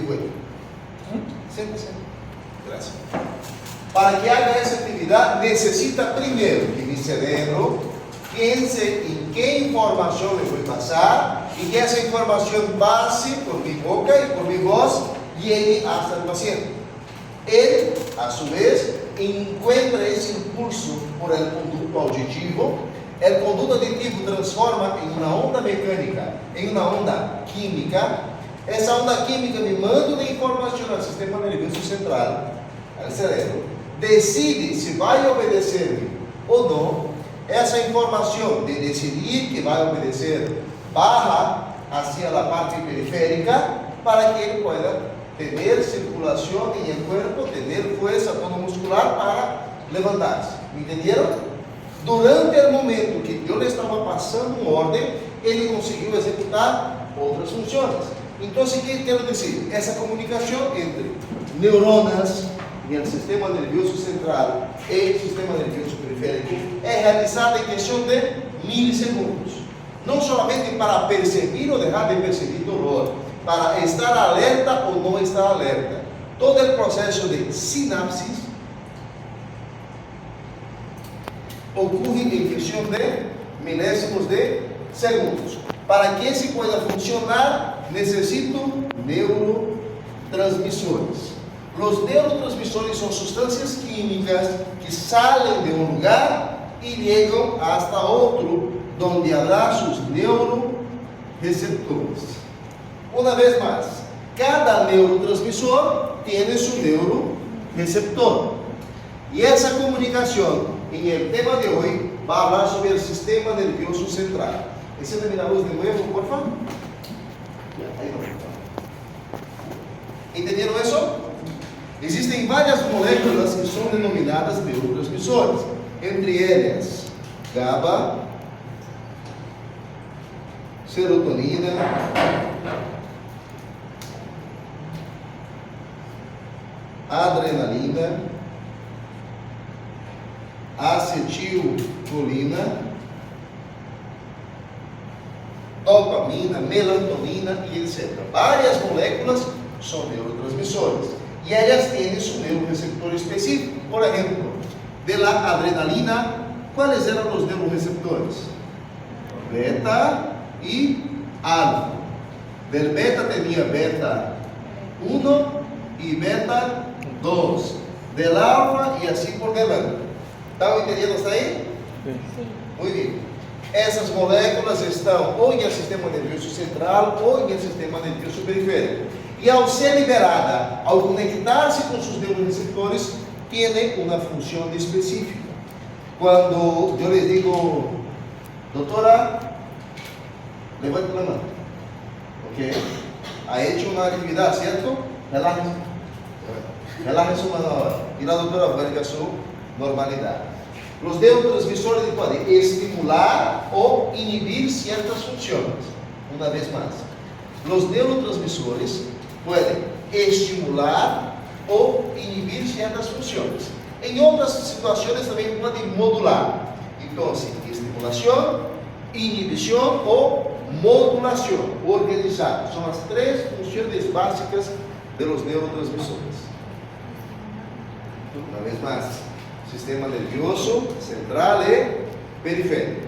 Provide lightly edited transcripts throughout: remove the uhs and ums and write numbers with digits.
bueno. Siempre. Gracias. Para que haga esa actividad, necesita primero que mi cerebro piense en qué información le voy a pasar y que esa información pase por mi boca y por mi voz llegue hasta el paciente. Él, a su vez, encuentra ese impulso por el conducto auditivo. El conducto auditivo transforma en una onda mecánica, en una onda química. Esa onda química me manda una información al sistema nervioso central, al cerebro, decide si va a obedecerme o no. Esa información de decidir que va a obedecer baja hacia la parte periférica para que él pueda tener circulación en el cuerpo, tener fuerza tono muscular para levantarse. ¿Me entendieron? Durante el momento que yo le estaba pasando un orden, él consiguió ejecutar otras funciones. Entonces, ¿qué quiero decir? Esa comunicación entre neuronas en el sistema nervioso central y el sistema nervioso periférico es realizada en cuestión de milisegundos. No solamente para percibir o dejar de percibir dolor, para estar alerta o no estar alerta. Todo el proceso de sinapsis ocurre en cuestión de milésimos de segundos. Para que se pueda funcionar, necesito neurotransmisores. Los neurotransmisores son sustancias químicas que salen de un lugar y llegan hasta otro, donde habrá sus neuroreceptores. Una vez más, cada neurotransmisor tiene su neuroreceptor. Y esa comunicación, en el tema de hoy, va a hablar sobre el sistema nervioso central. Enciéndeme la luz de nuevo, por favor. Ahí no. ¿Entendieron eso? Existen varias moléculas que son denominadas neurotransmisores. Entre ellas, GABA, serotonina, adrenalina, acetilcolina, dopamina, melatonina y etc. Varias moléculas son neurotransmisores y ellas tienen su neuroreceptor específico. Por ejemplo, de la adrenalina, ¿cuáles eran los neuroreceptores? Beta y alfa. Del beta tenía beta 1 y beta 2. Del alfa y así por delante. ¿Están entendiendo hasta ahí? Sí. Muy bien. Esas moléculas están o en el sistema nervioso central o en el sistema nervioso periférico. Y al ser liberada, al conectarse con sus neuroreceptores, tiene una función específica. Cuando yo les digo, doctora, levante la mano. ¿Ok? Ha hecho una actividad, ¿cierto? Relájese. Relájese su mano ahora. Y la doctora vuelve a su normalidad. Los neurotransmisores pueden estimular o inhibir ciertas funciones. Una vez más, los neurotransmisores pueden estimular o inhibir ciertas funciones. En otras situaciones también pueden modular. Entonces, estimulación, inhibición o modulación organizada. Son las tres funciones básicas de los neurotransmisores. Una vez más, sistema nervioso central y periférico.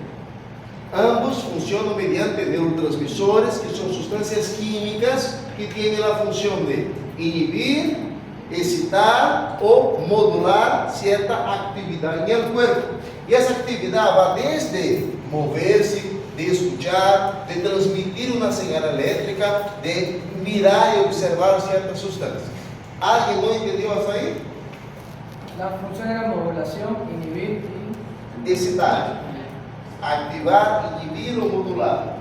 Ambos funcionan mediante neurotransmisores, que son sustancias químicas que tienen la función de inhibir, excitar o modular cierta actividad en el cuerpo. Y esa actividad va desde moverse, de escuchar, de transmitir una señal eléctrica, de mirar y observar ciertas sustancias. ¿Alguien no entendió hasta ahí? La función era modulación, inhibir y excitar, activar, inhibir o modular.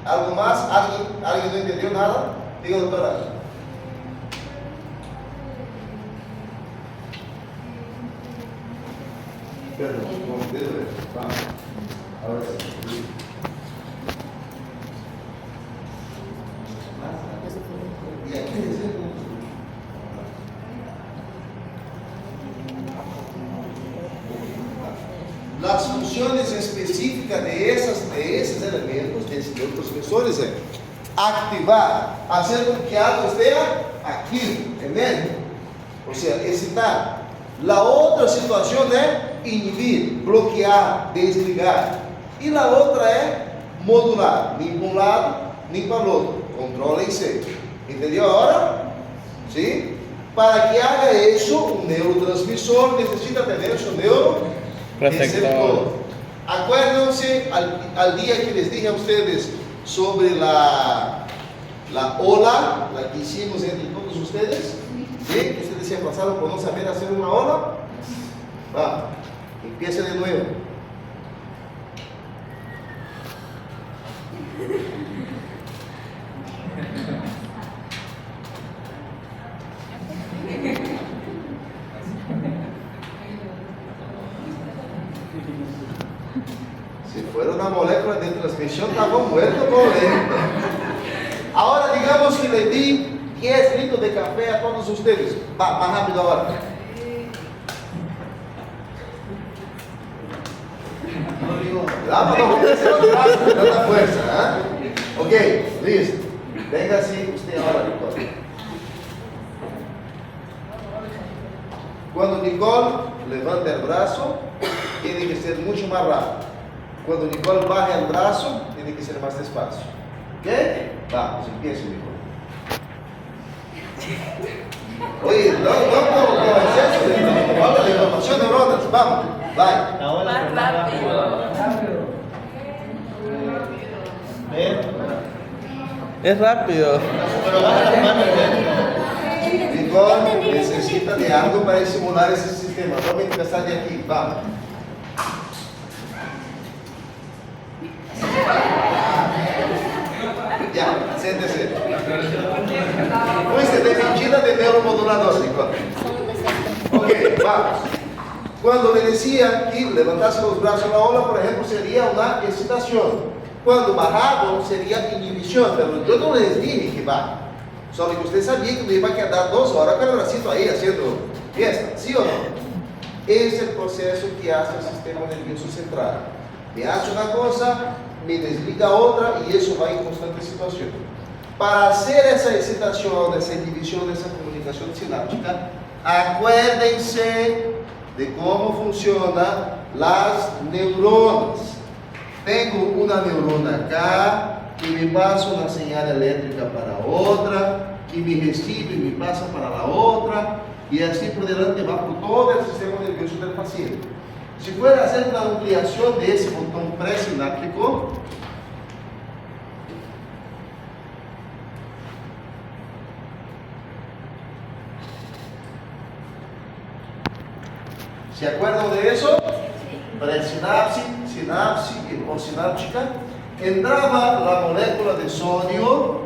¿Algo más? ¿Alguien no entendió nada? Diga, doctora. Perdón, vamos. Ahora sí. Las funciones específicas de esos elementos, de estos neurotransmisores, es activar hacer con que algo esté aquí, en medio. O sea, excitar. La otra situación es inhibir, bloquear, desligar. Y la otra es modular, ni para un lado, ni para el otro. Contrólese. ¿Entendió ahora? ¿Sí? Para que haga eso, un neurotransmisor necesita tener su neuroreceptor. Acuérdense al día que les dije a ustedes sobre la ola, la que hicimos entre todos ustedes. ¿Sí? Ustedes se pasaron por no saber hacer una ola. Va, empieza de nuevo. Si fuera una molécula de transmisión, estaba muerto por dentro. Ahora digamos que le di 10 litros de café a todos ustedes. Va, más rápido ahora. Vamos a hacer los brazos con tanta fuerza. ¿Eh? Ok, listo. Venga así usted ahora, Nicole. Cuando Nicole levanta el brazo, tiene que ser mucho más rápido. Cuando Nicole baja el brazo, tiene que ser más despacio. ¿Ok? Vamos, empieza, Nicole. Oye, no con exceso de información neuronas. Vamos, vai. Más rápido. Es rápido. Nicole necesita de algo para estimular ese sistema. Vamos a empezar de aquí, vamos. Ya, siéntese. Fuiste de medida de neuromodulador, Nicole. Ok, vamos. Cuando le decía que levantarse los brazos a la ola, por ejemplo, sería una excitación. Cuando bajado sería inhibición, pero yo no les dije que va. Solo que usted sabía que me iba a quedar 2 horas con el bracito ahí haciendo fiesta, ¿sí o no? Es el proceso que hace el sistema nervioso central. Me hace una cosa, me desliga otra y eso va en constante situación. Para hacer esa excitación, esa inhibición, esa comunicación sináptica, acuérdense de cómo funcionan las neuronas. Tengo una neurona acá, que me pasa una señal eléctrica para otra, que me recibe y me pasa para la otra, y así por delante va por todo el sistema nervioso del paciente. Si fuera a hacer una ampliación de ese botón presináptico, ¿se acuerdan de eso? Presinapsis, sinapsis y postsináptica. Entraba la molécula de sodio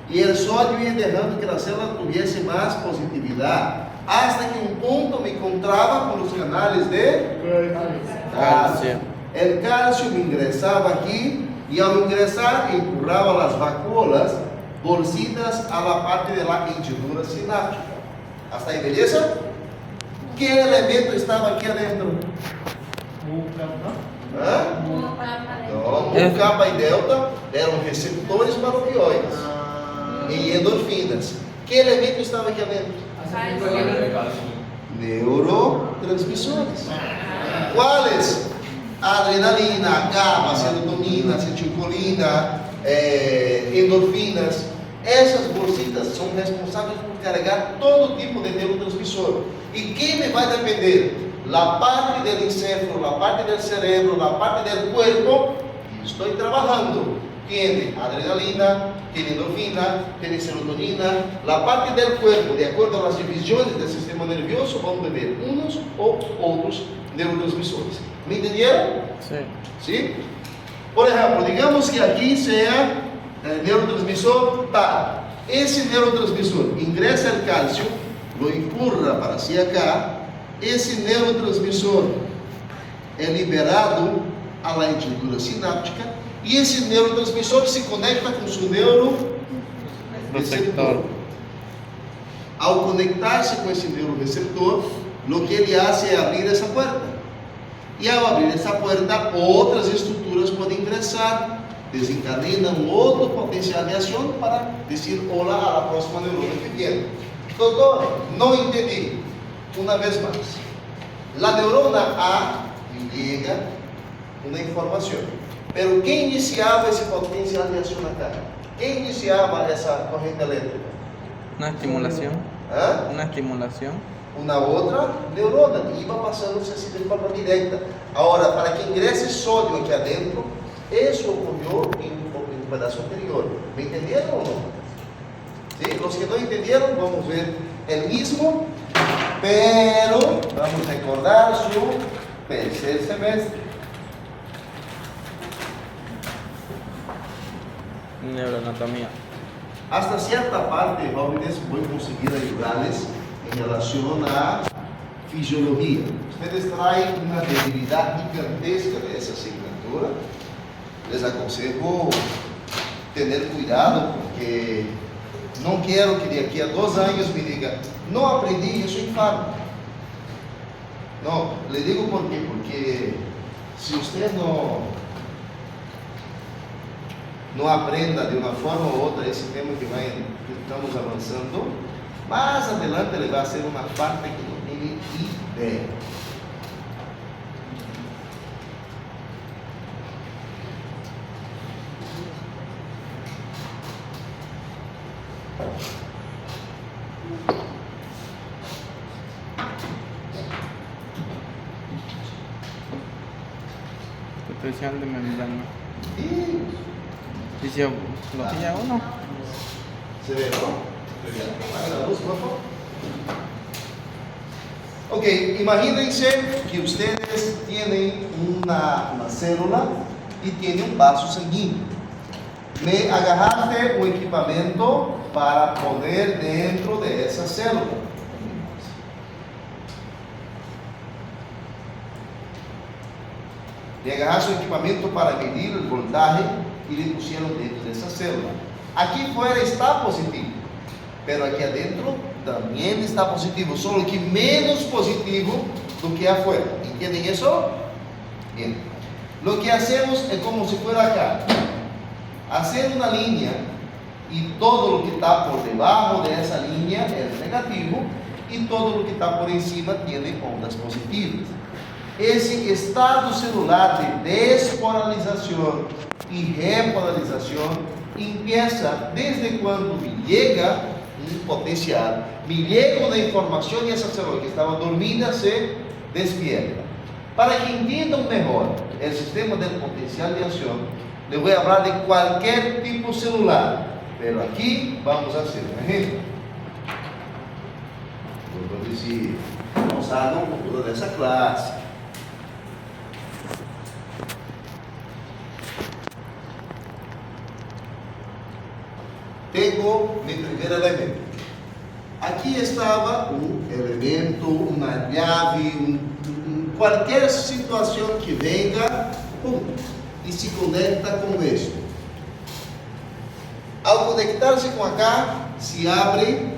y el sodio iba dejando que la célula tuviese más positividad, hasta que un punto me encontraba con los canales de calcio. El calcio me ingresaba aquí y al ingresar empurraba las vacuolas bolsitas a la parte de la hendidura sináptica. ¿Hasta ahí, belleza? ¿Qué elemento estaba aquí adentro? No, capa y delta eram receptores para opioides e endorfinas. Que elemento estava aqui dentro? Neurotransmissores. Quais? Adrenalina, GABA, serotonina, acetilcolina, endorfinas. Essas bolsitas são responsáveis por carregar todo tipo de neurotransmissor. E quem me vai depender? La parte del encéfalo, la parte del cerebro, la parte del cuerpo, estoy trabajando. Tiene adrenalina, tiene endorfina, tiene serotonina. La parte del cuerpo, de acuerdo a las divisiones del sistema nervioso, vamos a ver unos o otros neurotransmisores. ¿Me entendieron? Sí. ¿Sí? Por ejemplo, digamos que aquí sea el neurotransmisor tal. Ese neurotransmisor ingresa el calcio, lo empurra para hacia acá. Esse neurotransmissor é liberado a la hendidura sináptica e esse neurotransmissor se conecta com seu neuroreceptor. Ao conectar-se com esse neuroreceptor, o que ele faz é abrir essa porta. E ao abrir essa porta, outras estruturas podem ingressar, desencadena otro potencial de acción para decir hola a la próxima neurona que viene. Doctor, no entendí. Una vez más, la neurona A llega una información, pero ¿quién iniciaba ese potencial de acción acá? ¿Quién iniciaba esa corriente eléctrica? Una estimulación. ¿Ah? Una estimulación. Una otra neurona, iba pasándose así de forma directa. Ahora, para que ingrese sodio aquí adentro, eso ocurrió en un pedazo anterior. ¿Me entendieron o no? ¿Sí? Los que no entendieron, vamos a ver el mismo, pero vamos a recordar su tercer semestre. Neuroanatomía. Hasta cierta parte, jóvenes, voy a conseguir ayudarles en relación a fisiología. Ustedes traen una debilidad gigantesca de esa asignatura. Les aconsejo tener cuidado porque no quiero que de aquí a 2 años me digan, no aprendí, yo soy infame. No, le digo por qué, porque si usted no aprenda de una forma u otra ese tema que estamos avanzando, más adelante le va a hacer una parte que no tiene idea. Potencial de membrana. Y ¿Y si lo pilla uno? se ve, ¿no? Apaga la luz, por favor. Ok, imagínense que ustedes tienen una célula y tienen un vaso sanguíneo. Me agarraste un equipamiento para poner dentro de esa célula. Le agarraste un equipamiento para medir el voltaje y le pusieron dentro de esa célula. Aquí fuera está positivo, pero aquí adentro también está positivo, solo que menos positivo do que afuera. ¿Entienden eso? Bien. Lo que hacemos es como si fuera acá. Hacer una línea y todo lo que está por debajo de esa línea es negativo y todo lo que está por encima tiene ondas positivas. Ese estado celular de despolarización y repolarización empieza desde cuando me llega un potencial, me llega una información y esa célula que estaba dormida se despierta. Para que entiendan mejor el sistema del potencial de acción, les voy a hablar de cualquier tipo celular, pero aquí vamos a hacer un ejemplo. Vou decir, vamos a dar um toda dessa classe. Tengo mi primer elemento. Aquí estaba un elemento, una llave, cualquier situación que venga, pum, y se conecta con esto. Al conectarse con acá, se abren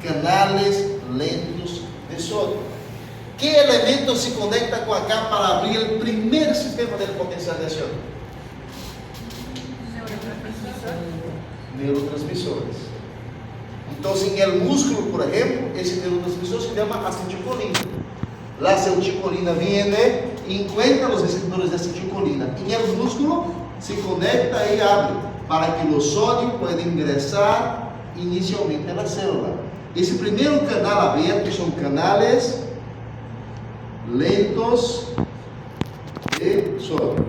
canales lentos de sodio. ¿Qué elemento se conecta con acá para abrir el primer sistema del potencial de acción? Neurotransmisores. Entonces, en el músculo, por ejemplo, ese neurotransmisor se llama acetilcolina. La acetilcolina viene y encuentra los receptores de acetilcolina. En el músculo se conecta y abre para que los sodios puedan ingresar inicialmente a la célula. Ese primer canal abierto son canales lentos de sodio.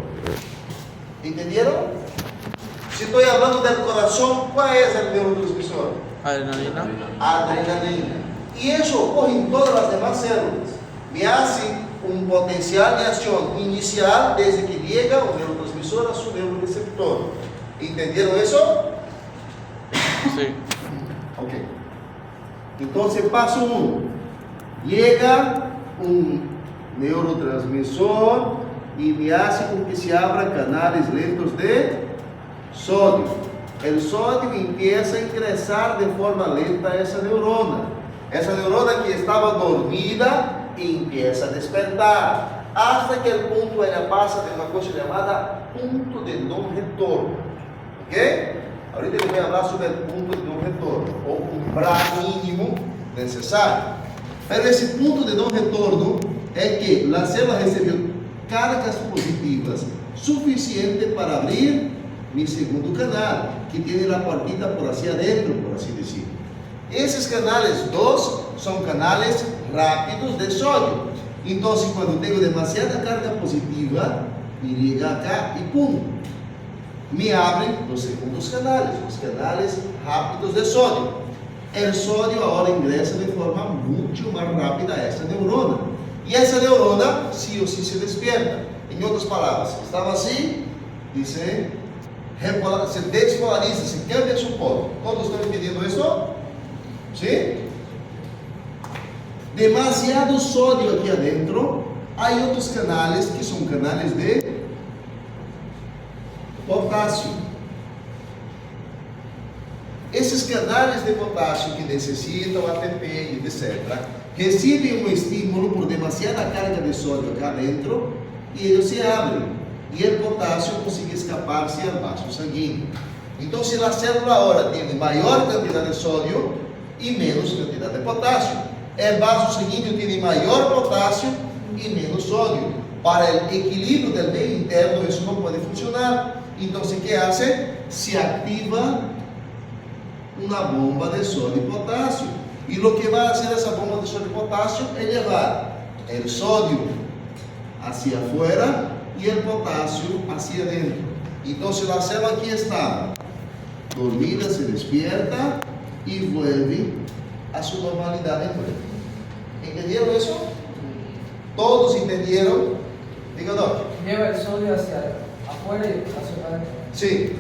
¿Entendieron? Si estoy hablando del corazón, ¿cuál es el neurotransmisor? Adrenalina. Adrenalina. Y eso ocurre en todas las demás células. Me hace un potencial de acción inicial desde que llega un neurotransmisor a su neuroreceptor. ¿Entendieron eso? Sí. Ok. Entonces, paso 1. Llega un neurotransmisor y me hace con que se abran canales lentos de sodio. El sodio empieza a ingresar de forma lenta a esa neurona. Esa neurona que estaba dormida empieza a despertar. Hasta que el punto ella pasa de una cosa llamada punto de no retorno. ¿Ok? Ahorita les voy a hablar sobre el punto de no retorno, o umbral mínimo necesario. Pero esse punto de não retorno é que a célula recebeu cargas positivas suficiente para abrir mi segundo canal, que tiene la puertita por hacia adentro, por así decir. Esses canales 2 son canales rápidos de sodio. Entonces, cuando tengo demasiada carga positiva, me llega acá y pum, me abren los segundos canales, los canales rápidos de sodio. El sodio ahora ingresa de forma mucho más rápida a esta neurona. Y esa neurona sí o sí se despierta. En otras palabras, estaba así, dice, se despolariza, se cambia su polo. ¿Todos están entendiendo eso? ¿Sí? Demasiado sodio aquí adentro. Hay otros canales que son canales de potasio. Esses canais de potássio que necessitam ATP, etc., recebem um estímulo por demasiada carga de sódio acá dentro e eles se abrem. E o potássio consegue escapar-se ao vaso sanguíneo. Então, se a célula agora tem maior quantidade de sódio e menos quantidade de potássio, o vaso sanguíneo tem maior potássio e menos sódio. Para o equilíbrio do meio interno, isso não pode funcionar. Então, o que hace? Se ativa uma bomba de sodio y potasio. Y lo que va a hacer esa bomba de sodio y potasio es llevar el sodio hacia afuera y el potasio hacia adentro. Entonces la célula aquí está dormida, se despierta y vuelve a su normalidad en breve. ¿Entendieron eso? ¿Todos entendieron? Digan no. Lleva el sodio hacia afuera y hacia adentro. Sí.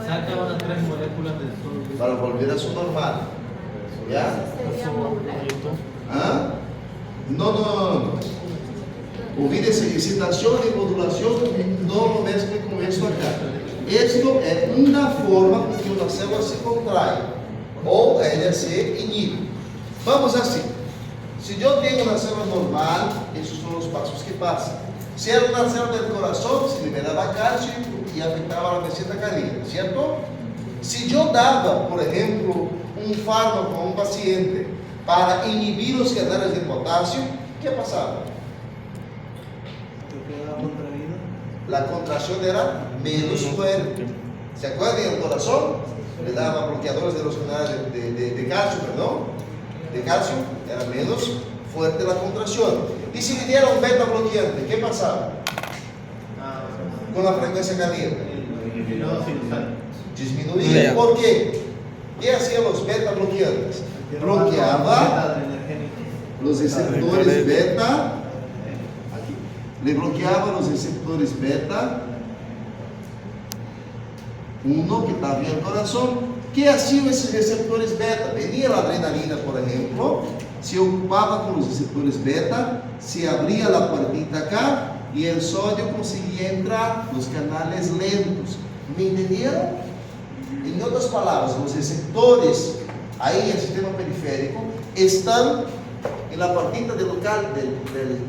Saca unas 3 moléculas del sodio. Para volver a su normal. ¿Ya? Sería modular. ¿Ah? No. Olvídese, excitación y modulación no lo mezclen con esto acá. Esto es una forma con que una célula se contrae o ella se inhibe. Vamos así. Si yo tengo una célula normal, esos son los pasos que pasan. Si era una célula del corazón, se liberaba calcio y afectaba la meseta cardíaca, ¿cierto? Si yo daba, por ejemplo, un fármaco a un paciente para inhibir los canales de potasio, ¿qué pasaba? La contracción era menos fuerte. ¿Se acuerdan del corazón? Le daba bloqueadores de los canales de calcio, perdón. De calcio, era menos fuerte la contracción. Y si le diera un beta bloqueante, ¿qué pasaba? Con la frecuencia cardíaca. Disminuía. ¿Por qué? ¿Qué hacían los beta bloqueantes? Bloqueaba los receptores beta. Le bloqueaba los receptores beta 1 que estaba en el corazón. ¿Qué hacían esos receptores beta? Venía la adrenalina, por ejemplo, se ocupaba con los receptores beta, se abría la puertita acá y el sodio conseguía entrar los canales lentos. ¿Me entendieron? En otras palabras, los receptores ahí en el sistema periférico están en la puertita del local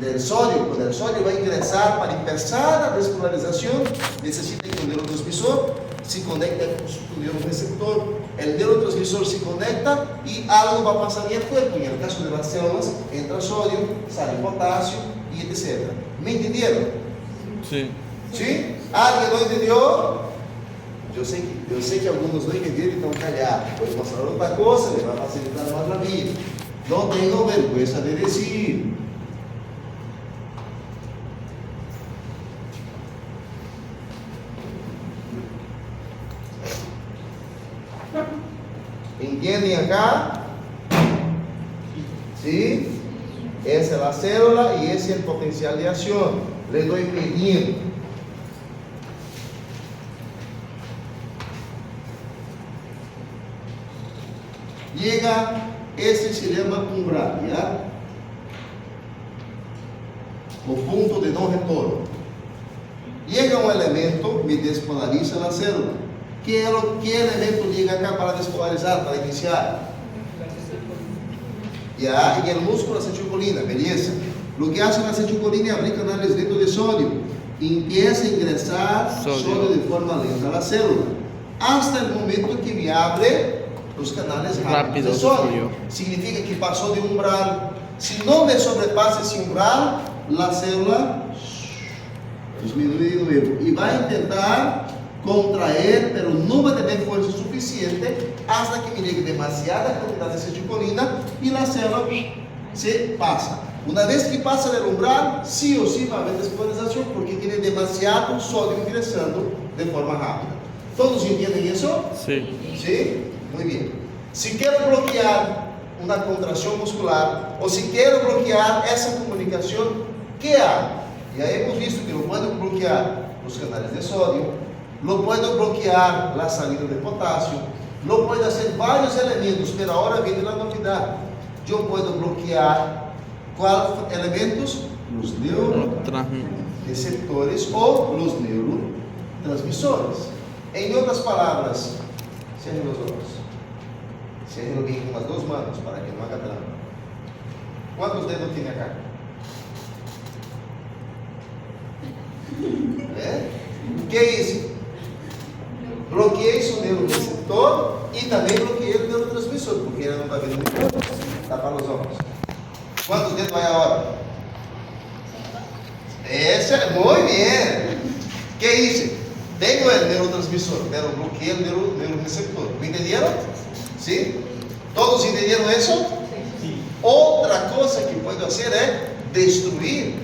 del sodio. Cuando el sodio va a ingresar para empezar la despolarización, necesita que el neurotransmisor se conecte con su neuroreceptor. El neurotransmisor se conecta y algo va a pasar en el cuerpo. En el caso de las células, entra sodio, sale potasio y etc. ¿Me entendieron? Sí. ¿Sí? ¿Alguien lo entendió? Yo sé que algunos no entendieron y están callados. Puede pasar otra cosa, le va a facilitar más la vida. No tengo vergüenza de decir. ¿Entienden acá? ¿Sí? Esa es la célula y ese es el potencial de acción. Le doy medindo. Llega, ese se llama umbral, ¿ya? O punto de no retorno. Llega un elemento, me despolariza la célula. ¿Qué elemento llega acá para despolarizar, para iniciar? Ya, en el músculo acetilcolina, belleza. Lo que hace la acetilcolina es abrir canales dentro de sodio. empieza a ingresar sodio de forma lenta a la célula, hasta el momento que me abre los canales rápidos de sodio. Significa que pasó de umbral. Si no me sobrepasa ese umbral, la célula disminuye de nuevo y va a intentar contraer, pero no va a tener fuerza suficiente hasta que me llegue demasiada cantidad de acetilcolina y la célula se pasa. Una vez que pasa del umbral, sí o sí va a haber despolarización porque tiene demasiado sodio ingresando de forma rápida. ¿Todos entienden eso? Sí. ¿Sí? Muy bien. Si quiero bloquear una contracción muscular o si quiero bloquear esa comunicación, ¿qué hago? Ya hemos visto que lo puedo bloquear los canales de sodio, lo puedo bloquear la salida de potasio, lo puedo hacer varios elementos, pero ahora viene la novedad. Yo puedo bloquear ¿cuáles elementos? Los neuroreceptores o los neurotransmisores. En otras palabras, cierren los ojos. Cierren bien con las dos manos para que no haga trampa. ¿Cuántos dedos tiene acá? ¿Qué hice? Bloqueei su neuroreceptor y también bloqueei el neurotransmisor, porque ella no está viendo muy bien. Tapa los ojos. ¿Cuántos dedos hay ahora? Ese, muy bien. ¿Qué hice? Tengo el neurotransmisor, pero bloqueé el neuroreceptor. ¿Me entendieron? ¿Sí? ¿Todos entendieron eso? Sí. Otra cosa que puedo hacer es destruir.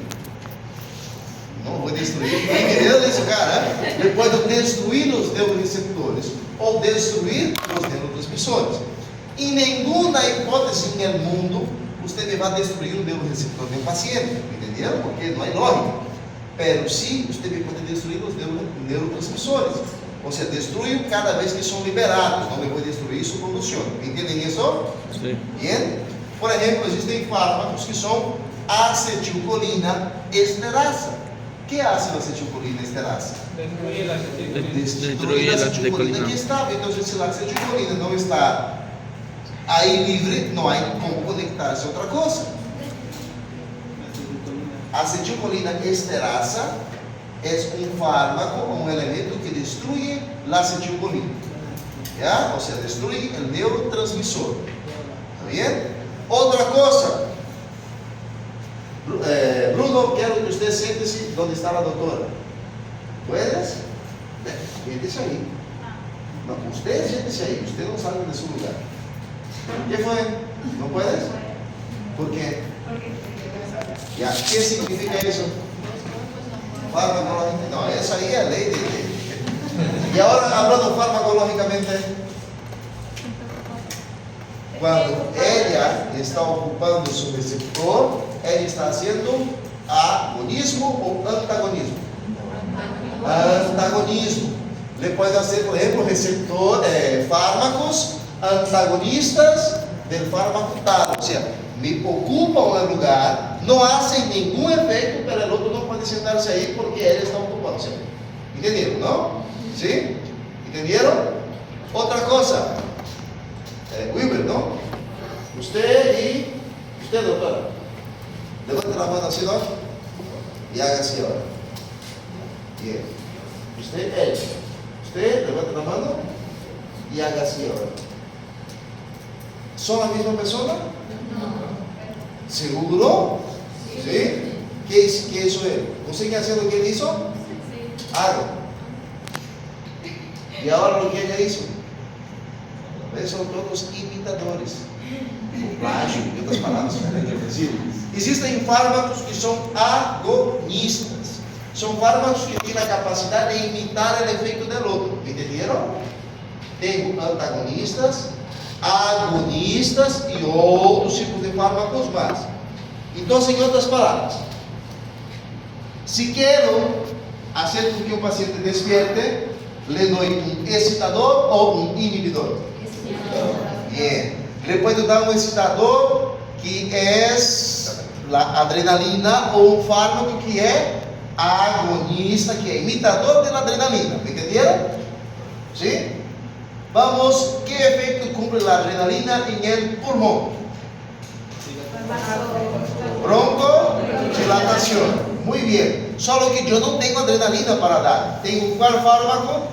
No voy a destruir. ¿Entendieron eso, cara? Yo puedo destruir los neuroreceptores o destruir los neurotransmisores. En ninguna hipótesis en el mundo usted me va a destruir un neuroreceptor de un paciente. ¿Me entendieron? Porque no hay lógica. Pero sí, usted me puede destruir los neurotransmisores. O sea, destruyo cada vez que son liberados. No me voy a destruir su producción. ¿Entienden eso? Sí. Bien. Por ejemplo, existen fármacos que son acetilcolina esterasa. ¿Qué hace la acetilcolina esterasa? Destruye la acetilcolina. Destruye la acetilcolina que estaba. Entonces, si la acetilcolina no está ahí libre, no hay como conectarse a otra cosa. Acetilcolina esterasa es un fármaco, un elemento que destruye la acetilcolina. ¿Ya? O sea, destruye el neurotransmisor. ¿Está bien? Otra cosa. Bruno, quiero que usted siéntese donde está la doctora. ¿Puedes? Siéntese ahí. No, usted siéntese ahí. Usted no sale de su lugar. ¿Qué fue? ¿No puedes? ¿Por qué? Ya, ¿qué significa eso? Farmacológicamente. No, eso ahí es ley de. Y ahora hablando farmacológicamente, cuando ella está ocupando su receptor, ella está haciendo agonismo o antagonismo. Antagonismo. Le puede hacer, por ejemplo, fármacos antagonistas del fármaco tal. O sea, me ocupa un lugar, no hacen ningún efecto, pero el otro no puede sentarse ahí porque él está ocupado. O sea, ¿entendieron, no? ¿Sí? ¿Entendieron? Otra cosa, Wilber, ¿no? Usted, doctora, levante la mano así, ¿no? Y haga así ahora. Bien. Usted, levante la mano y haga así ahora. ¿Son la misma persona? ¿Seguro? ¿Sí? ¿Qué hizo él? ¿Consigue hacer lo que él hizo? Haga. Y ahora lo que ella hizo. ¿Ves? Son todos imitadores. O plágio, en otras palabras, existen fármacos que son agonistas. Son fármacos que tienen la capacidad de imitar el efecto del otro. ¿Entendieron? Tengo antagonistas, agonistas y otros tipos de fármacos más. Entonces, en otras palabras, si quiero hacer con que un paciente despierte, le doy un excitador o un inhibidor. Bien. Le puedo dar un excitador que es la adrenalina o un fármaco que es agonista, que es imitador de la adrenalina. ¿Me entendieron? ¿Sí? Vamos, ¿qué efecto cumple la adrenalina en el pulmón? Broncodilatación. Muy bien. Solo que yo no tengo adrenalina para dar. Tengo ¿cuál fármaco?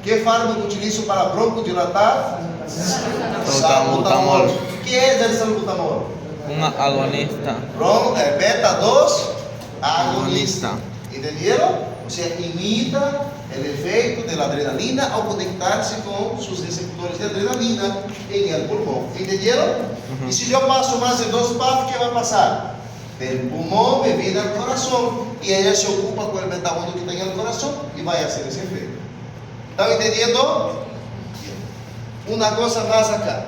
¿Qué fármaco utilizo para broncodilatar? Salbutamol. ¿Qué es el salbutamol? Un agonista. Beta 2 agonista. Agonista. ¿Entendieron? O sea, imita el efecto de la adrenalina al conectarse con sus receptores de adrenalina en el pulmón. ¿Entendieron? Y si yo paso más de 2 pasos, ¿qué va a pasar? Del pulmón me viene al corazón y ella se ocupa con el metabolo que está en el corazón y va a hacer ese efecto. ¿Están entendiendo? Bien. Una cosa más acá.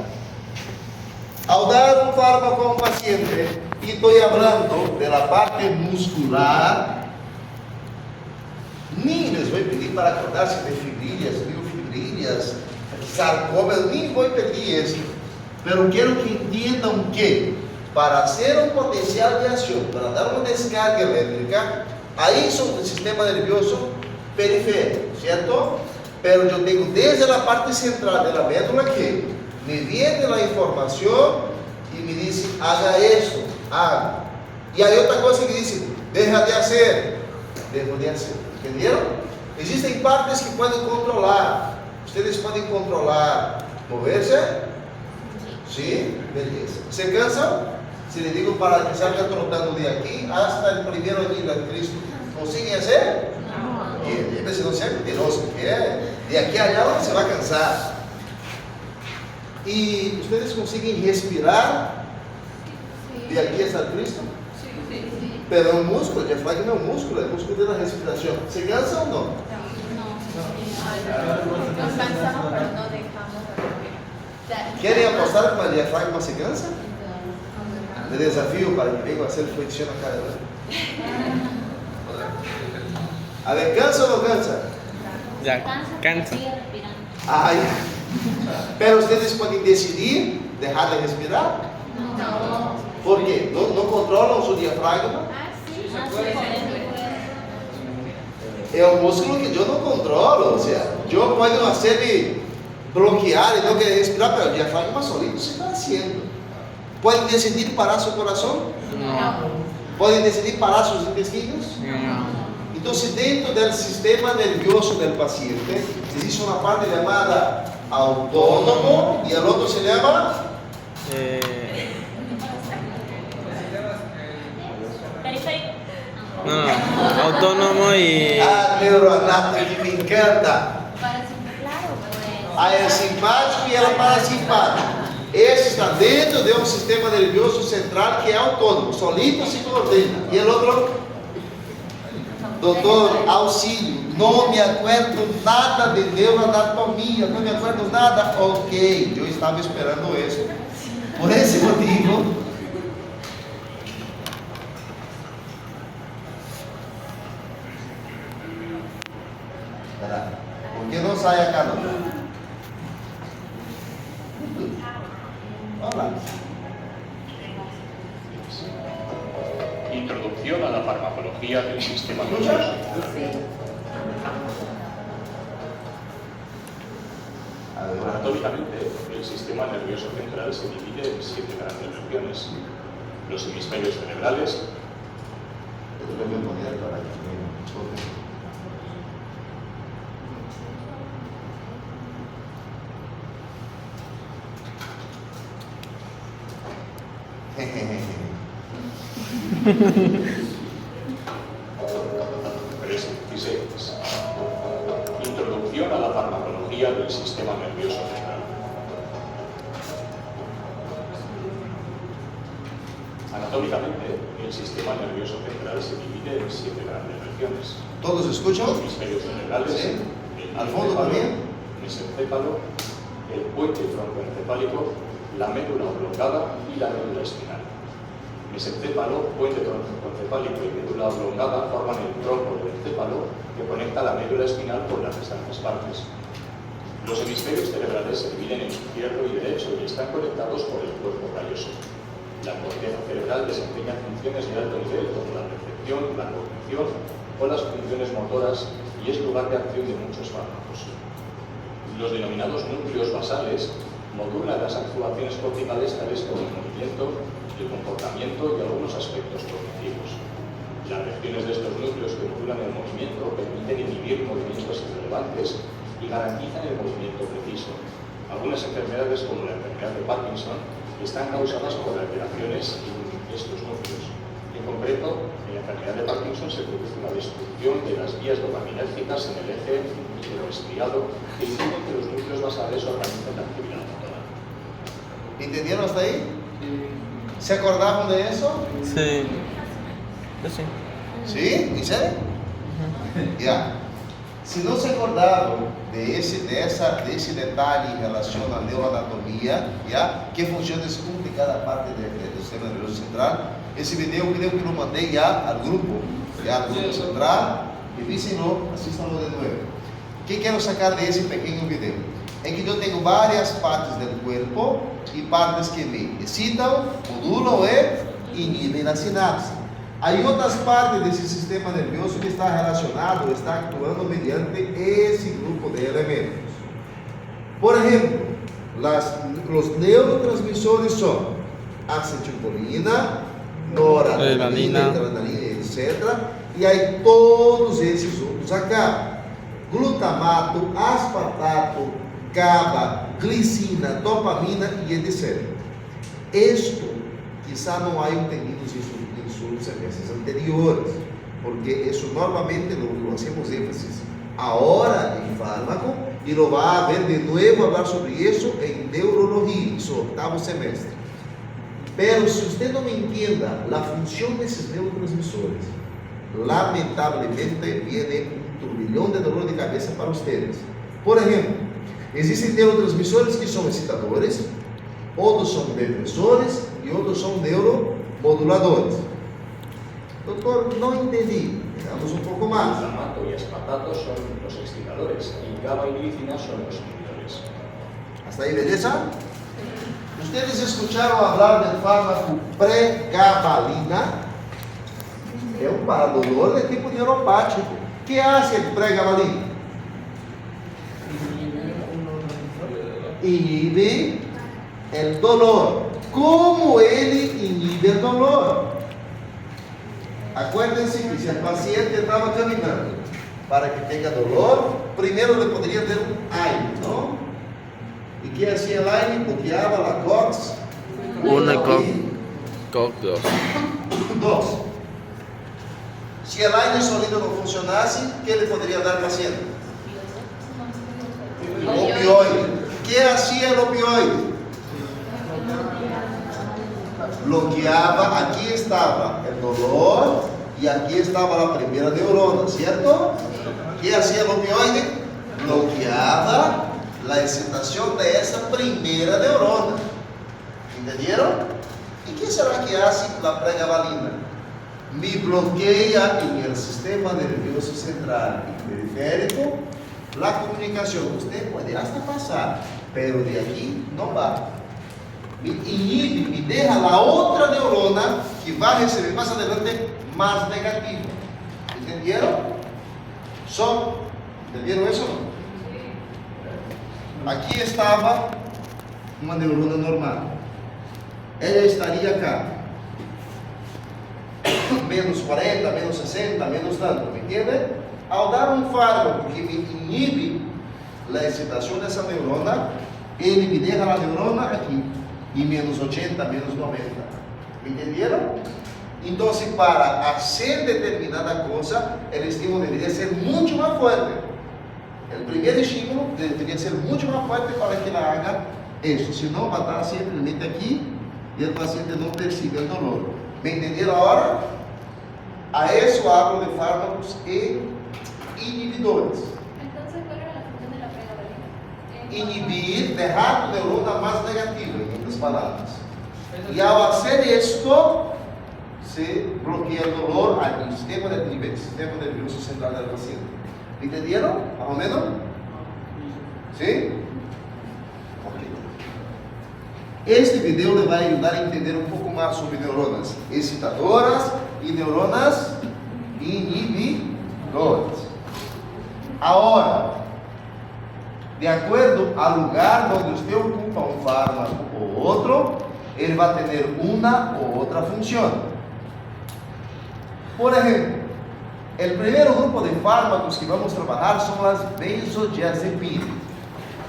Al dar un fármaco a un paciente, y estoy hablando de la parte muscular, ni les voy a pedir para acordarse de fibrillas, miofibrillas, sarcómeros, ni voy a pedir eso. Pero quiero que entiendan que para hacer un potencial de acción, para dar una descarga eléctrica, ahí son el sistema nervioso periférico, ¿cierto? Pero yo tengo desde la parte central de la médula que me viene la información y me dice, haga esto, haga. Y hay otra cosa que dice, deja de hacer, dejo de hacer. ¿Entendieron? Existen partes que pueden controlar. Ustedes pueden controlar, moverse. ¿Sí? Belleza. ¿Se cansan? Si les digo para que salgan trotando de aquí hasta el primero anillo de Cristo, ¿consiguen hacer? Bien, si no sea mentiroso, que de aquí a allá se va a cansar. ¿Y ustedes consiguen respirar de aquí hasta el Cristo? Pero es un músculo, el diafragma no es un músculo, es el músculo de la respiración. ¿Se cansa o no? Nos cansamos, pero no dejamos de respirar. ¿Quieren apostar que el diafragma se cansa? De desafío para que venga a hacer flexión acá adelante. A ver, ¿cansa o no cansa? Ya, cansa. Ay, pero ustedes pueden decidir dejar de respirar. ¿Por qué? ¿No controlan su diafragma? Es un músculo que yo no controlo. O sea, yo puedo hacerle bloquear y no querer respirar, pero el diafragma solito se está haciendo. ¿Pueden decidir parar su corazón? No. ¿Pueden decidir parar sus intestinos? No. Entonces, dentro del sistema nervioso del paciente, existe una parte llamada autónomo y el otro se llama no, autónomo y neuroanato, que me encanta. Hay el simpático y el parasimpático. Ese está dentro de un sistema nervioso central que es autónomo, solito se coordena. Y el otro, doctor, auxilio, no me acuerdo nada de neuroanatomía, no me acuerdo nada. Ok, yo estaba esperando eso. Por ese motivo, ¿por qué no sale acá no? Hola. Introducción a la farmacología del sistema nervioso. Anatómicamente, el sistema nervioso central se divide en 7 grandes regiones: los hemisferios cerebrales, Introducción a la farmacología del sistema nervioso central. Anatómicamente, el sistema nervioso central se divide en 7 grandes regiones: ¿Todos escuchan? los hemisferios cerebrales, Sí. el Al fondo encéfalo, también. mesencéfalo, el puente troncoencefálico, la médula oblongada y la médula espinal. Mesencéfalo, puente troncoencefálico y médula oblongada forman el tronco del encéfalo que conecta la médula espinal con las restantes partes. Los hemisferios cerebrales se dividen en izquierdo y derecho y están conectados por el cuerpo calloso. La corteza cerebral desempeña funciones de alto nivel como la percepción, la cognición o las funciones motoras y es lugar de acción de muchos fármacos. Los denominados núcleos basales modulan las actuaciones corticales tales como el movimiento, el comportamiento y algunos aspectos cognitivos. Las regiones de estos núcleos que modulan el movimiento permiten inhibir movimientos irrelevantes y garantizan el movimiento preciso. Algunas enfermedades, como la enfermedad de Parkinson, están causadas por alteraciones en estos núcleos. En concreto, en la enfermedad de Parkinson se produce una destrucción de las vías dopaminérgicas en el eje microestriado que impide que los núcleos basales organicen la actividad motora. ¿Entendieron hasta ahí? ¿Se acordaban de eso? Sí. Yo sí. ¿Sí? ¿En serio? Ya. Si no se acordaron de ese detalle en relación a neuroanatomía, ¿ya? Que funciones cumple cada parte del sistema nervioso central, ese video creo que lo mandé ya al grupo central, revísenlo, asístanlo de nuevo. ¿Qué quiero sacar de ese pequeño video? Es que yo tengo varias partes del cuerpo y partes que me excitan, modulan e inhiben la sinapse. Hay otras partes de ese sistema nervioso que está relacionado, está actuando mediante ese grupo de elementos. Por ejemplo, los neurotransmisores son acetilcolina, noradrenalina, adrenalina, etc. Y hay todos esos otros acá: glutamato, aspartato, GABA, glicina, dopamina y etc. Esto quizá no haya entendido en sus semestres anteriores, porque eso normalmente lo hacemos énfasis ahora en fármaco y lo va a ver de nuevo hablar sobre eso en neurología, en su octavo semestre. Pero si usted no me entienda la función de esos neurotransmisores, lamentablemente viene un turbillón de dolor de cabeza para ustedes. Por ejemplo, existen neurotransmisores que son excitadores, otros son depresores y otros son neuromoduladores. Doctor, no entendí. Veamos un poco más. Glutamato y aspartato son los excitadores y GABA y glicina son los inhibidores. ¿Hasta ahí, belleza? ¿Ustedes escucharon hablar del fármaco pregabalina? Es un paradolor de tipo neuropático. ¿Qué hace el pregabalina? Inhibe el dolor. ¿Cómo él inhibe el dolor? Acuérdense que si el paciente estaba caminando para que tenga dolor, primero le podría dar un aire, ¿no? ¿Y qué hacía el aire? Bloqueaba la COX. Una COX 2. 2. Si el aire sólido no funcionase, ¿qué le podría dar al paciente? Opioide. ¿Qué hacía el opioide? Bloqueaba, aquí estaba el dolor y aquí estaba la primera neurona, ¿cierto? ¿Qué hacía el opioide? Bloqueaba la excitación de esa primera neurona. ¿Entendieron? ¿Y qué será que hace la pregabalina? Me bloquea en el sistema nervioso central y periférico la comunicación. Usted puede hasta pasar, pero de aquí no va. Me inhibe, me deja la otra neurona que va a recibir más adelante más negativo. ¿Entendieron? ¿Entendieron eso? Aquí estaba una neurona normal. Ella estaría acá. Menos 40, menos 60, menos tanto. ¿Me entiende? Al dar un fármaco que me inhibe la excitación de esa neurona, él me deja la neurona aquí. Y menos 80, menos 90. ¿Me entendieron? Entonces, para hacer determinada cosa, el estímulo debería ser mucho más fuerte. El primer estímulo debería ser mucho más fuerte para que la haga eso. Si no, va a estar simplemente aquí y el paciente no percibe el dolor. ¿Me entendieron ahora? A eso hablo de fármacos e inhibidores. Entonces, ¿cuál era la función de la pregabalina? Inhibir, dejar la neurona más negativa, en otras palabras. Y al hacer esto, se bloquea el dolor al sistema nervioso central del paciente. ¿Entendieron? ¿Más o menos? ¿Sí? Ok. Este video le va a ayudar a entender un poco más sobre neuronas excitadoras y neuronas inhibidoras. Ahora, de acuerdo al lugar donde usted ocupa un fármaco o otro, él va a tener una u otra función. Por ejemplo, el primer grupo de fármacos que vamos a trabajar son las benzodiazepinas.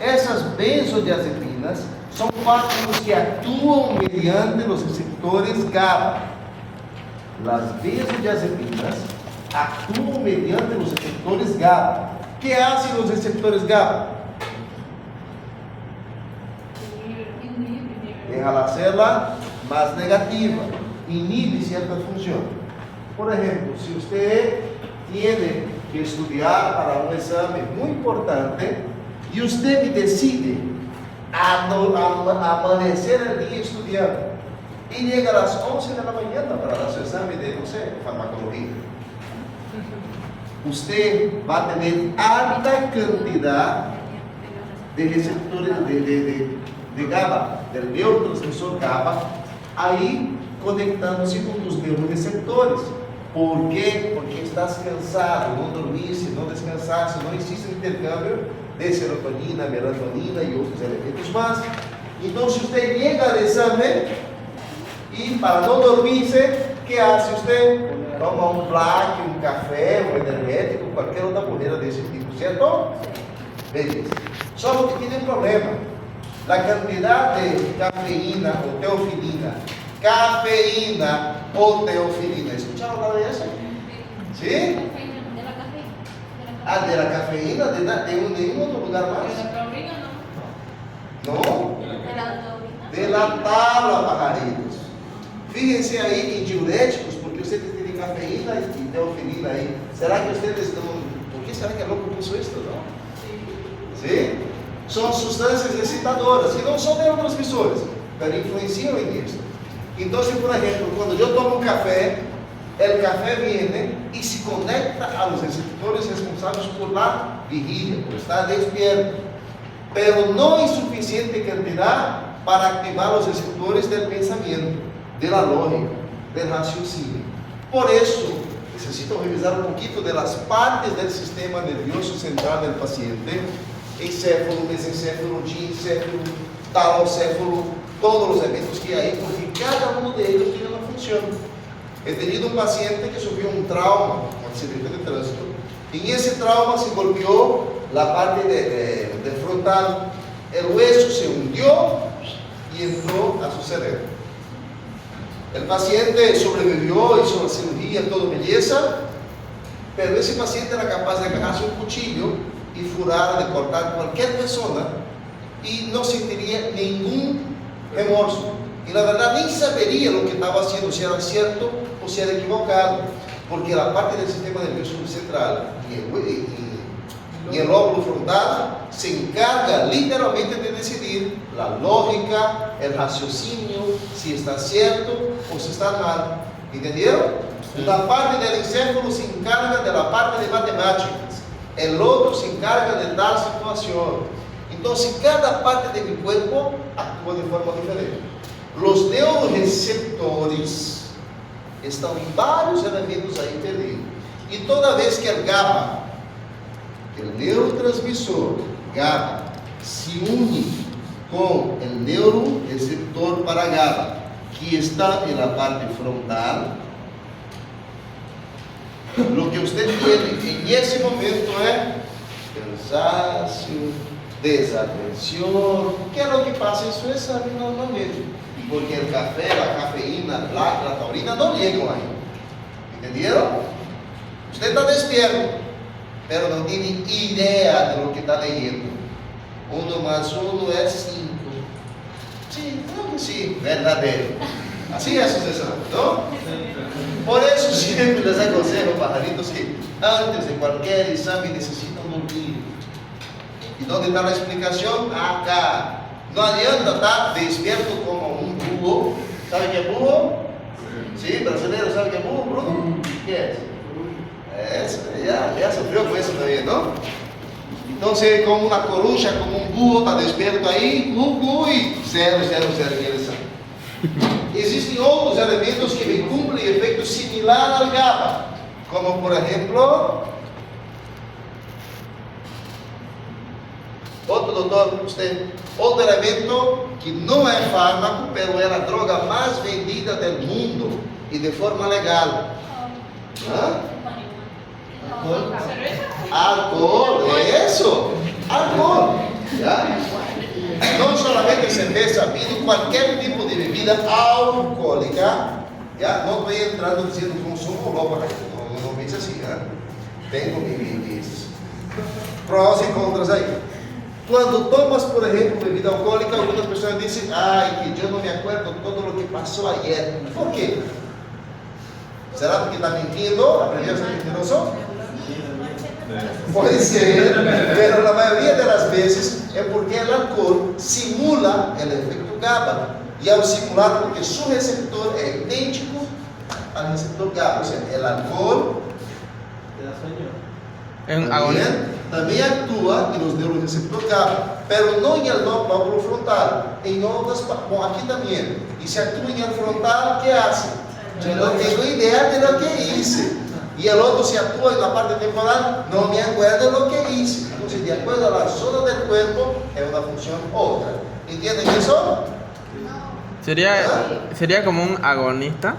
Esas benzodiazepinas son fármacos que actúan mediante los receptores GABA. Las benzodiazepinas actúan mediante los receptores GABA. ¿Qué hacen los receptores GABA? Deja la célula más negativa, inhibe ciertas funciones. Por ejemplo, si usted tiene que estudiar para un examen muy importante y usted decide amanecer el día estudiando y llega a las 11 de la mañana para dar su examen de, no sé, farmacología, usted va a tener alta cantidad de receptores de GABA, del neurotransmisor GABA, ahí conectándose con tus neuroreceptores. ¿Por qué? Porque estás cansado, no dormiste, no descansaste, no existe intercambio de serotonina, melatonina y otros elementos más. Entonces usted llega al examen y para no dormirse, ¿qué hace usted? Toma un Black, un café, un energético, cualquier otra manera de ese tipo, ¿cierto? Beleza. Solo que tiene un problema. La cantidad de cafeína o teofilina. Cafeína o teofilina. ¿Escucharon hablar de eso? ¿Sí? De la cafeína. Ah, de la cafeína, de ningún otro lugar De la más. taurina no. ¿No? De la taurina. De la tabla, pajaritos. Fíjense ahí en diuréticos, porque ustedes tienen cafeína y teofilina ahí. ¿Será que ustedes no? ¿Por qué será que el loco puso esto, no? ¿Sí? Son sustancias excitadoras, que no son neurotransmisores, pero influencian en esto. Entonces, por ejemplo, cuando yo tomo un café, el café viene y se conecta a los receptores responsables por la vigilia, por estar despierto, pero no en suficiente cantidad para activar los receptores del pensamiento, de la lógica, del raciocinio. Por eso, necesito revisar un poquito de las partes del sistema nervioso central del paciente: encéfalo, mesencéfalo, diencéfalo, talocéfalo, todos los eventos que hay, porque cada uno de ellos tiene una función. He tenido un paciente que sufrió un trauma, un accidente de tránsito, y en ese trauma se golpeó la parte de frontal, el hueso se hundió y entró a su cerebro. El paciente sobrevivió, hizo la cirugía, todo belleza, pero ese paciente era capaz de agarrarse un cuchillo y furar, de cortar cualquier persona y no sentiría ningún remorso. Y la verdad ni sabería lo que estaba haciendo, si era cierto o si era equivocado, porque la parte del sistema nervioso central y el lóbulo frontal se encarga literalmente de decidir la lógica, el raciocinio, si está cierto o si está mal. ¿Entendieron? La parte del encéfalo se encarga de la parte de matemáticas, el otro se encarga de tal situación. Entonces cada parte de mi cuerpo actúa de forma diferente. Los neuroreceptores están en varios elementos ahí perdidos. Y toda vez que el GABA, el neurotransmisor GABA, se une con el neuroreceptor para GABA, que está en la parte frontal, lo que usted tiene en ese momento es cansancio, desatención, que es lo que pasa en su examen normalmente, porque el café, la cafeína, la taurina no llegan ahí. ¿Entendieron? Usted está despierto, pero no tiene idea de lo que está leyendo. 1 más 1 es 5. Sí, creo que sí, verdadero. Así es su examen, ¿no? Por eso siempre les aconsejo, pajaritos, que antes de cualquier examen necesitan dormir. ¿Y dónde está la explicación? Acá. No adianta estar despierto como un búho. ¿Sabe qué es búho? Sí, brasileiro, ¿sabe qué es búho, Bruno? ¿Qué es? Eso, ya sufrió con eso también, ¿no? Entonces, como una coruja, como un búho, está despierto ahí, y 0, 0, 0 en el examen. Existen otros elementos que cumplen efecto similar al GABA, como por ejemplo, otro doctor, usted, otro elemento que no es fármaco, pero es la droga más vendida del mundo y de forma legal. ¿Ah? ¿Cerveza? Alcohol, eso, alcohol, ¿ya? No solamente cerveza, vino, cualquier tipo de bebida alcohólica, ¿ya? No estoy entrando diciendo consumo loco, no piense así, ¿ya? Tengo mis pros y contras ahí. Cuando tomas, por ejemplo, bebida alcohólica, algunas personas dicen, ay, que yo no me acuerdo todo lo que pasó ayer. ¿Por qué? ¿Será porque está mintiendo? ¿Aprendió a ser mentiroso? Puede ser, pero la mayoría de las veces es porque el alcohol simula el efecto GABA. Y al simular, porque su receptor es idéntico al receptor GABA. O sea, el alcohol Te da sueño. Es un agonista. también actúa en los neuroreceptores GABA, pero no en el lóbulo frontal, en otras, bueno, aquí también. Y si actúa en el frontal, ¿qué hace? Yo no tengo idea de lo que hice. Y el otro, si actúa en la parte temporal, no me acuerdo de lo que hice. Entonces, de acuerdo a la zona del cuerpo, es una función otra. ¿Entienden eso? Sería como un agonista.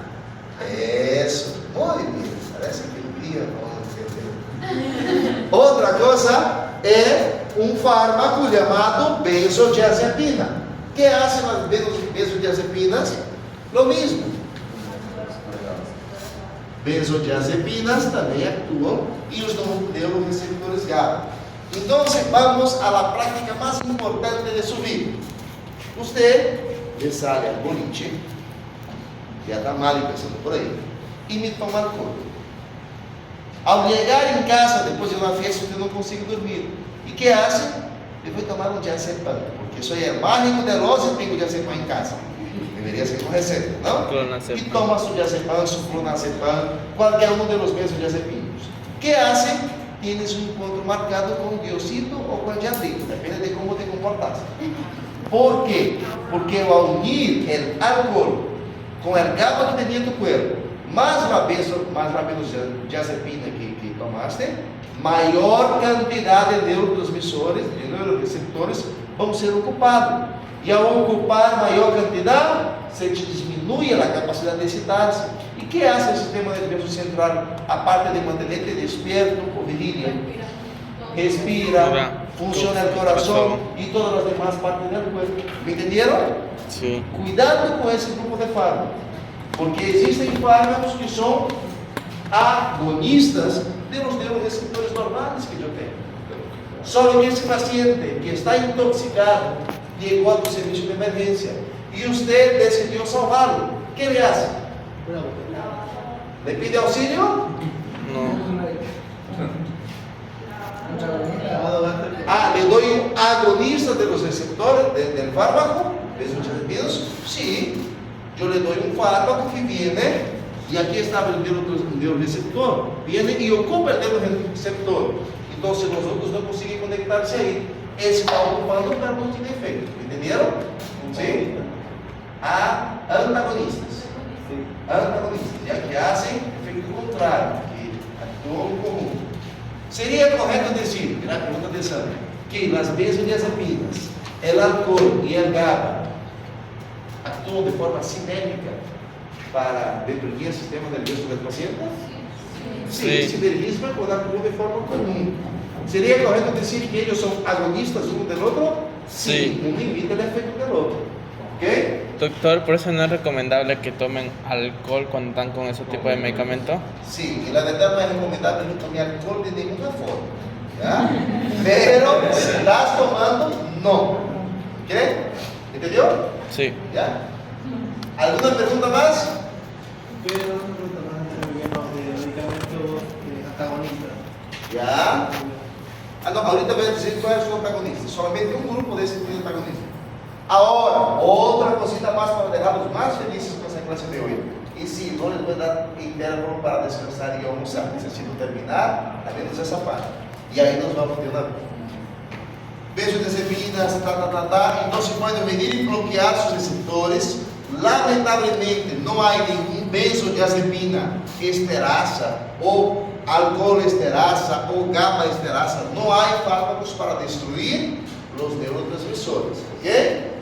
Eso, muy bien. Parece que un día no entendeu. Otra cosa es un fármaco llamado benzodiazepina. ¿Qué hacen las benzodiazepinas? Lo mismo. Benzodiazepinas también actúan y los neuroreceptores GABA. Entonces vamos a la práctica más importante de su vida. Usted le sale al boliche, ya está mal empezando por ahí, y me toma alcohol. Al llegar en casa después de una fiesta, usted no consigue dormir. ¿Y qué hace? Le voy a tomar un diazepam, porque soy el más rico de los y tengo diazepam en casa. Debería ser con receta, ¿no? Clonazepam. Y toma su diazepam, su clonazepam, cualquier uno de los benzodiazepinos. ¿Qué hace? Tienes un encontro marcado con Diosito o con el diablito, depende de cómo te comportas. ¿Por qué? Porque al unir el alcohol con el GABA que tenía en tu cuerpo, más la benzodiazepina que tomaste, mayor cantidad de neurotransmisores, de neuroreceptores vão ser ocupados. E ao ocupar maior cantidad, se disminuye la capacidad de excitarse. ¿Y qué hace el sistema nervioso central? Aparte de mantenerte despierto por vigilia, respira, funciona el corazón y todas las demás partes del cuerpo. ¿Me entendieron? Sí. Cuidado con ese grupo de fármacos, porque existen fármacos que son agonistas de los neuroreceptores normales que yo tengo. Solo que ese paciente que está intoxicado llegó a tu servicio de emergencia y usted decidió salvarlo, ¿qué le hace? ¿Le pide auxilio? No. Le doy un agonista de los receptores del fármaco, benzodiazepinas. Sí, yo le doy un fármaco que viene, y aquí está el neuroreceptor, viene y ocupa el neuroreceptor. Entonces los otros no consiguen conectarse ahí. Ese está ocupando, pero no tiene efecto. ¿Entendieron? ¿Sí? Antagonistas. Antagonistas, ya que hacen efecto contrario, que actúan en común. Sería correcto decir, la pregunta de Sandra, que las benzodiazepinas, el alcohol y el GABA actúan de forma sinémica para deprimir el sistema nervioso del paciente? Sí, sinergismo es cuando actúan de forma común. ¿Sería correcto decir que ellos son agonistas uno del otro? Sí. Uno imita el efecto del otro. ¿Ok? Doctor, por eso no es recomendable que tomen alcohol cuando están con ese tipo de medicamento. Sí, y la verdad no es recomendable no tomar alcohol de ninguna forma. ¿Ya? Pero si estás tomando, no. ¿Ok? ¿Entendió? Sí. ¿Ya? ¿Alguna pregunta más? Pero una pregunta más de medicamentos antagonistas. ¿Ya? No, ahorita voy a decir cuáles son los antagonistas. Solamente un grupo de esos tiene antagonistas. Ahora, otra cosita más para dejarlos más felices con esa clase de hoy. Y sí, no les voy a dar intervalo para descansar y almorzar. Necesito terminar al menos esa parte. Y ahí nos vamos de una vez. Benzodiazepinas, entonces pueden venir y bloquear sus receptores. Lamentablemente, no hay ningún benzodiazepina esterasa o alcohol esterasa o gamma esterasa. No hay fármacos para destruir los neurotransmisores, ¿ok?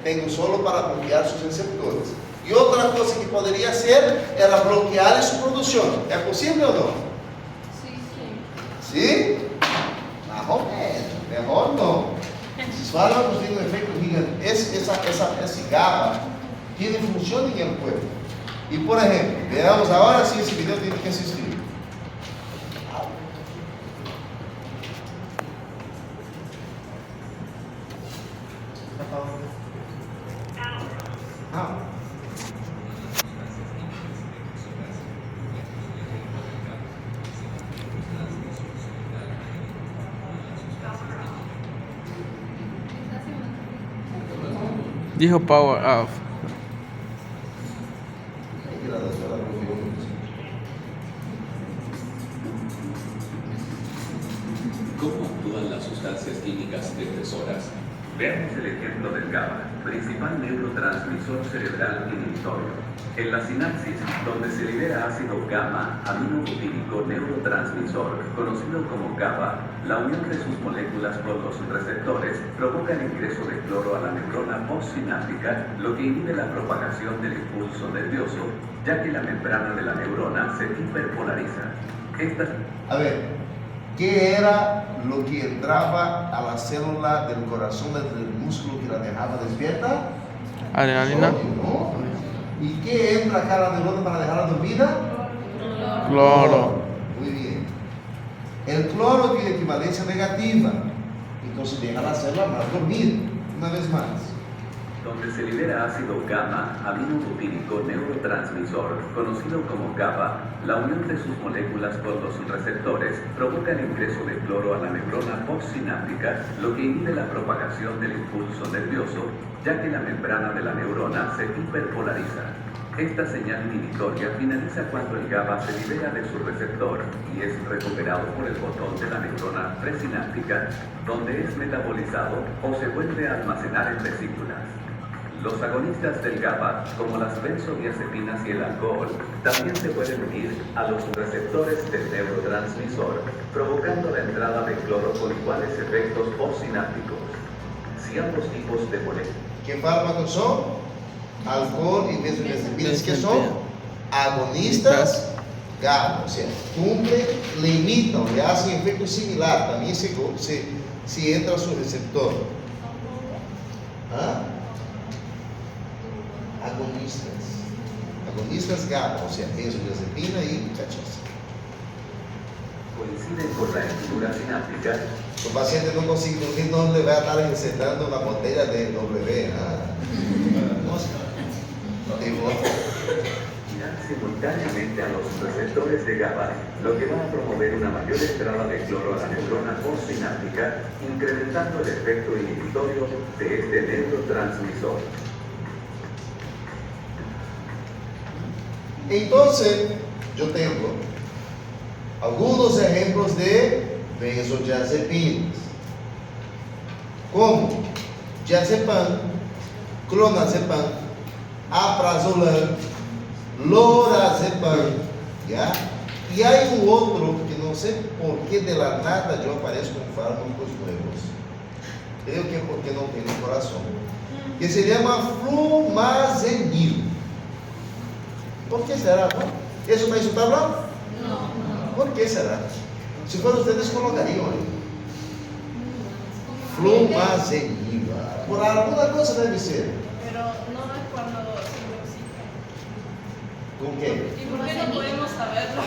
Tengo solo para bloquear sus receptores. Y otra cosa que podría hacer era bloquear su producción. ¿Es posible o no? ¿Sí? Más o menos, mejor no. Si falamos de un efecto gigante, ese GABA tiene función en el cuerpo. Y por ejemplo, veamos ahora si ese video tiene que asistir. Dijo power off. ¿Cómo actúan las sustancias químicas depresoras? Veamos el ejemplo del GABA, principal neurotransmisor cerebral inhibitorio. En la sinapsis, donde se libera ácido gamma aminobutírico neurotransmisor, conocido como GABA, la unión de sus moléculas con los receptores provoca el ingreso de cloro a la neurona postsináptica, lo que inhibe la propagación del impulso nervioso, ya que la membrana de la neurona se hiperpolariza. A ver, ¿qué era lo que entraba a la célula del corazón entre el músculo que la dejaba despierta? Adrenalina. Sodio, ¿no? ¿Y qué entra acá a la neurona para dejarla dormida? Cloro. Muy bien. El cloro tiene equivalencia negativa, entonces deja la célula más dormida. Una vez más. Donde se libera ácido gamma aminobutírico neurotransmisor, conocido como GABA, la unión de sus moléculas con los receptores provoca el ingreso de cloro a la neurona postsináptica, lo que inhibe la propagación del impulso nervioso, ya que la membrana de la neurona se hiperpolariza. Esta señal inhibitoria finaliza cuando el GABA se libera de su receptor y es recuperado por el botón de la neurona presináptica, donde es metabolizado o se vuelve a almacenar en vesículas. Los agonistas del GABA, como las benzodiazepinas y el alcohol, también se pueden unir a los receptores del neurotransmisor, provocando la entrada de cloro con iguales efectos postsinápticos. Si ambos tipos de moléculas. ¿Qué fármacos son? Alcohol y benzodiazepinas, que son agonistas GABA, o sea, cumplen, limitan, le hacen efecto similar, también se entra a su receptor. ¿Ah? Agonistas GABA, o sea, benzodiazepina y cachaza. Coinciden con la hendidura sináptica. El paciente no consigue dormir, no le va a estar recetando una botella de W. Giran simultáneamente a los receptores de GABA, lo que va a promover una mayor entrada de cloro a la neurona postsináptica, incrementando el efecto inhibitorio de este neurotransmisor. Entonces, yo tengo algunos ejemplos de benzodiazepinas, como diazepam, clonazepam, alprazolam, lorazepam, ¿ya? Y hay un otro que no sé por qué de la nada yo aparezco con fármacos nuevos. Creo que es porque no tengo corazón. Que se llama flumazenil. ¿Por qué será? ¿No? ¿Eso está en su tabla? No. ¿Por qué será? Si fueran ustedes colocarían ahí. Flumazenil. Por alguna cosa debe ser. Pero no es cuando se intoxica. ¿Con qué? ¿Y por qué no podemos saberlo?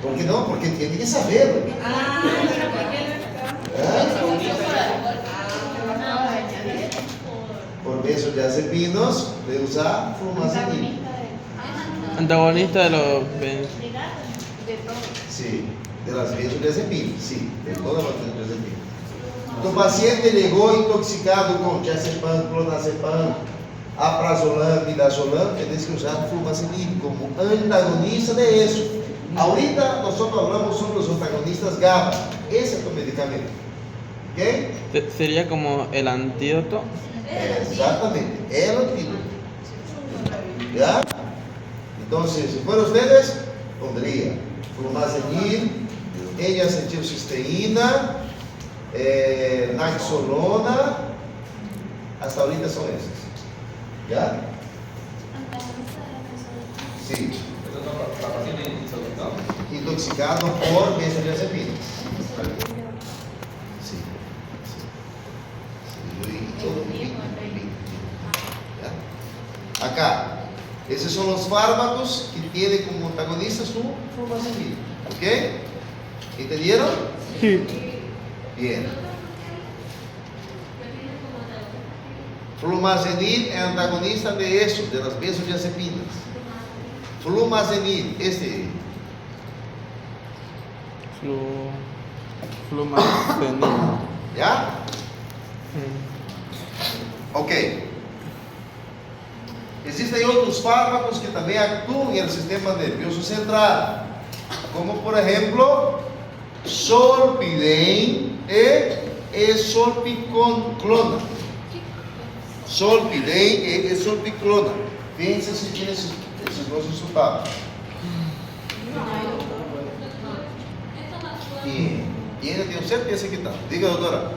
¿Por qué no? Porque tiene que saberlo. Pero ¿por qué no Por benzodiazepinas de usar flumazenil. Antagonista de los Sí, de las benzodiazepinas, sí, de todas las benzodiazepinas. Tu paciente llegó intoxicado con diazepam, clonazepam, alprazolam, midazolam, tienes que usar flumazenil como antagonista de eso. Ahorita nosotros hablamos sobre los antagonistas GABA. Ese es tu medicamento. ¿Ok? Sería como el antídoto. Exactamente, el antídoto. ¿Ya? Entonces, si fueran ustedes, pondría flumazenil, N-acetilcisteína, naxolona, hasta ahorita son esas. ¿Ya? Sí. Intoxicado por benzodiazepinas. Sí. ¿Ya? Acá, esos son los fármacos que tienen como antagonistas su flumazenil. ¿Ok? ¿Entendieron? Sí. Bien. Flumazenil es antagonista de eso, de las benzodiazepinas. Flumazenil, Flumazenil. ¿ya? Ok. Existen otros fármacos que también actúan en el sistema nervioso central, como por ejemplo, Solpidem y Ezolpiclona. Solpidem y Ezolpiclona. Fíjense si tiene esos dos resultados. Bien. Tengo certeza que está. Diga, doutora.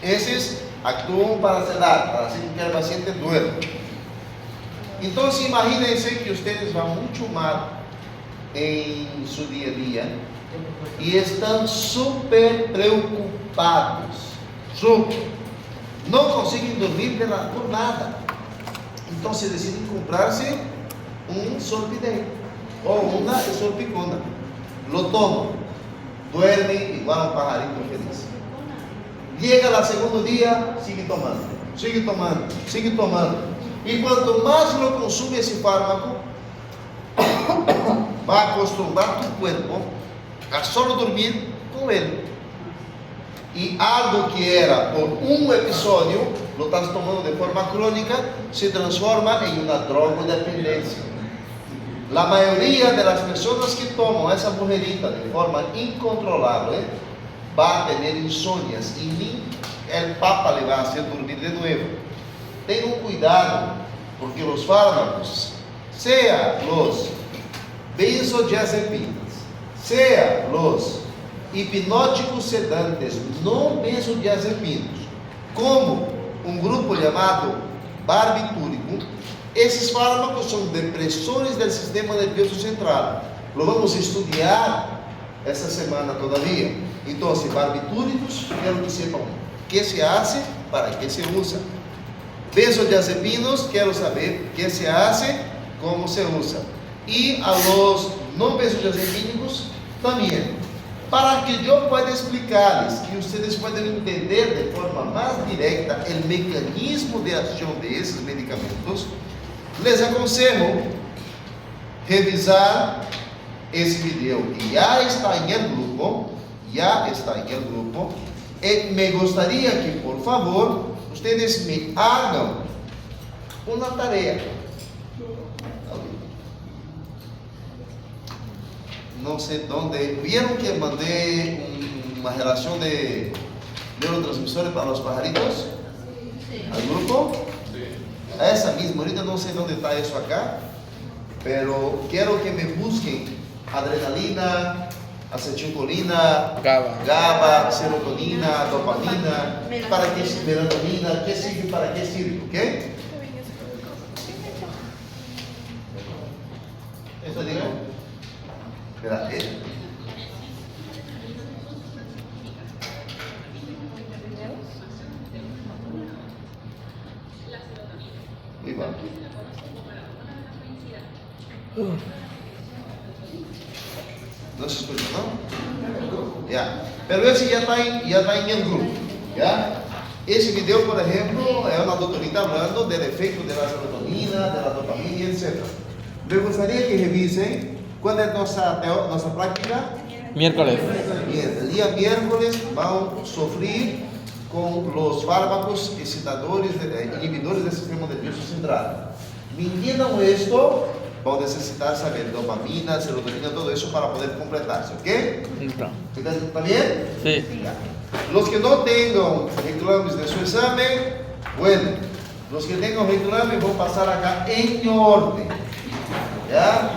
Esses actúan para sedar, para hacer que el paciente duerma. Entonces, imagínense que ustedes van mucho mal en su día a día y están súper preocupados. No consiguen dormir por nada. Entonces deciden comprarse un Solpidem o una Ezolpiclona. Lo toman, duermen igual un pajarito feliz. Llega el segundo día, sigue tomando. Y cuanto más lo consume ese fármaco, va a acostumbrar tu cuerpo a solo dormir con él. Y algo que era por un episodio, lo estás tomando de forma crónica, se transforma en una drogodependencia. La mayoría de las personas que toman esa mujerita de forma incontrolable va a tener insomnias y ni el papa le va a hacer dormir de nuevo. Tengan cuidado, porque los fármacos, sea los benzodiazepinas, sea los hipnóticos sedantes no benzodiazepinos, como un grupo llamado barbitúrico, esses fármacos son depresores del sistema nervioso central. Lo vamos a estudiar esta semana todavía. Entonces, barbitúricos, quiero que sepan qué se hace, para qué se usa. Benzodiazepinos, quiero saber qué se hace, cómo se usa. Y a los no benzodiazepínicos también, para que yo pueda explicarles y ustedes puedan entender de forma más directa el mecanismo de acción de esos medicamentos. Les aconsejo revisar esse video que ya está en el grupo, y me gustaría que por favor ustedes me hagan una tarea. No sé dónde, vieron que mandé una relación de neurotransmisores para los pajaritos al grupo. Esa misma, ahorita no sé dónde está eso acá, pero quiero que me busquen adrenalina, acetilcolina, GABA, serotonina, dopamina, para qué sirve melatonina, qué sirve, para qué sirve, ¿ok? Eso digo. Espérate. Muy bien. No se escucha, ¿no? Ya. Pero ese ya está en el grupo. ¿Ya? Ese video, por ejemplo, es una doctorita hablando del efecto de la serotonina, de la dopamina, etc. Me gustaría que revisen cuándo es nuestra práctica. Miércoles. Bien, el día miércoles vamos a sufrir con los fármacos excitadores, inhibidores del sistema nervioso central. Mintiendo esto, van a necesitar saber dopamina, serotonina, todo eso para poder completarse, ¿ok? ¿Está bien? Sí. Ya. Los que no tengan reclames de su examen, bueno, los que tengan reclames van a pasar acá en orden, ¿ya?